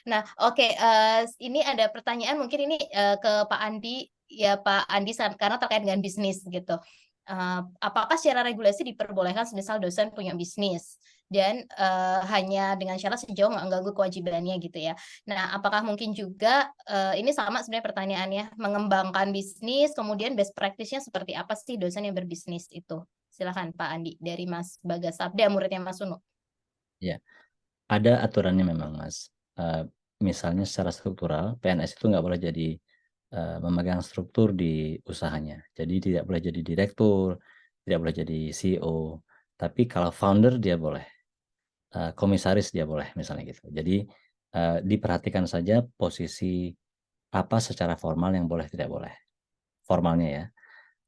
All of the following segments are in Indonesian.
Nah, oke, ini ada pertanyaan mungkin ini, ke Pak Andi, ya Pak Andi karena terkait dengan bisnis gitu. Apakah secara regulasi diperbolehkan semisal dosen punya bisnis dan, hanya dengan syarat sejauh nggak mengganggu kewajibannya gitu ya. Nah, apakah mungkin juga, ini sama sebenarnya pertanyaannya, mengembangkan bisnis kemudian best practice-nya seperti apa sih dosen yang berbisnis itu? Silakan Pak Andi dari Mas Bagas Sabda, muridnya Mas Sunu. Ya, ada aturannya memang, Mas. Misalnya secara struktural, PNS itu nggak boleh jadi memegang struktur di usahanya. Jadi tidak boleh jadi direktur, tidak boleh jadi CEO. Tapi kalau founder dia boleh, komisaris dia boleh, misalnya gitu. Jadi diperhatikan saja posisi apa secara formal yang boleh tidak boleh. Formalnya ya.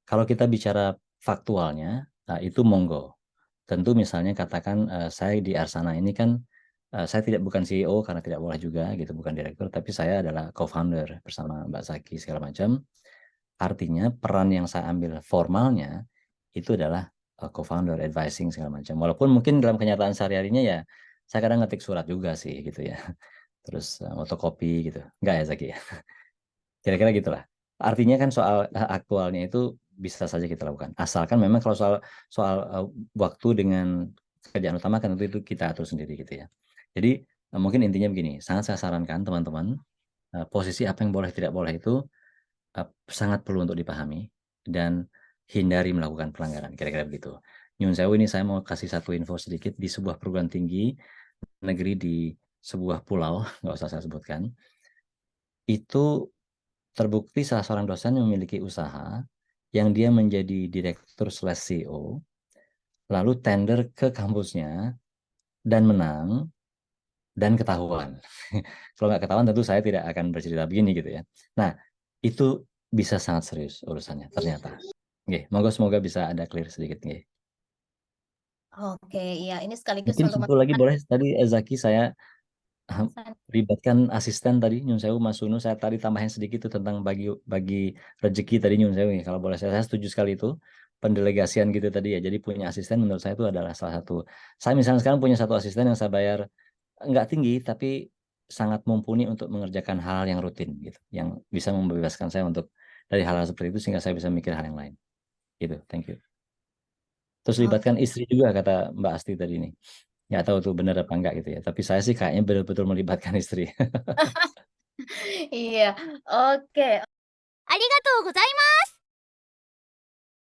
Kalau kita bicara faktualnya, itu monggo. Tentu misalnya katakan saya di Arsana ini kan saya bukan CEO karena tidak boleh juga gitu, bukan direktur, tapi saya adalah co-founder bersama Mbak Zaki segala macam. Artinya peran yang saya ambil formalnya itu adalah co-founder, advising segala macam. Walaupun mungkin dalam kenyataan sehari-harinya ya saya kadang ngetik surat juga sih gitu ya. Terus fotokopi gitu. Enggak ya Zaki ya? Kira-kira gitulah. Artinya kan soal aktualnya itu bisa saja kita lakukan. Asalkan memang kalau soal soal waktu dengan kerjaan utama kan itu kita atur sendiri gitu ya. Jadi mungkin intinya begini, sangat saya sarankan teman-teman posisi apa yang boleh tidak boleh itu sangat perlu untuk dipahami dan hindari melakukan pelanggaran. Kira-kira begitu. Nyun sewu ini saya mau kasih satu info sedikit di sebuah perguruan tinggi negeri di sebuah pulau, nggak usah saya sebutkan, itu terbukti salah seorang dosen yang memiliki usaha yang dia menjadi direktur slash CEO, lalu tender ke kampusnya dan menang dan ketahuan. Kalau nggak ketahuan tentu saya tidak akan bercerita begini gitu ya. Nah, itu bisa sangat serius urusannya ternyata. Oke, monggo semoga bisa ada clear sedikit nggih. Oke, iya ini sekaligus Mungkin untuk satu lagi masukan. boleh tadi Zaki saya libatkan asisten tadi Nyun Sewu Mas Sunu, saya tadi tambahin sedikit tuh tentang bagi bagi rezeki tadi Nyun Sewu ya. Kalau boleh saya setuju sekali itu pendelegasian gitu tadi ya. Jadi punya asisten menurut saya itu adalah salah satu. Saya misalnya sekarang punya satu asisten yang saya bayar nggak tinggi tapi sangat mumpuni untuk mengerjakan hal yang rutin gitu, yang bisa membebaskan saya untuk dari hal-hal seperti itu sehingga saya bisa mikir hal yang lain. Gitu. Thank you. Terus Oke. libatkan istri juga kata Mbak Asti tadi nih. Nggak tahu tuh benar apa enggak gitu ya. Tapi saya sih kayaknya betul-betul melibatkan istri. Iya, oke. ありがとうございます。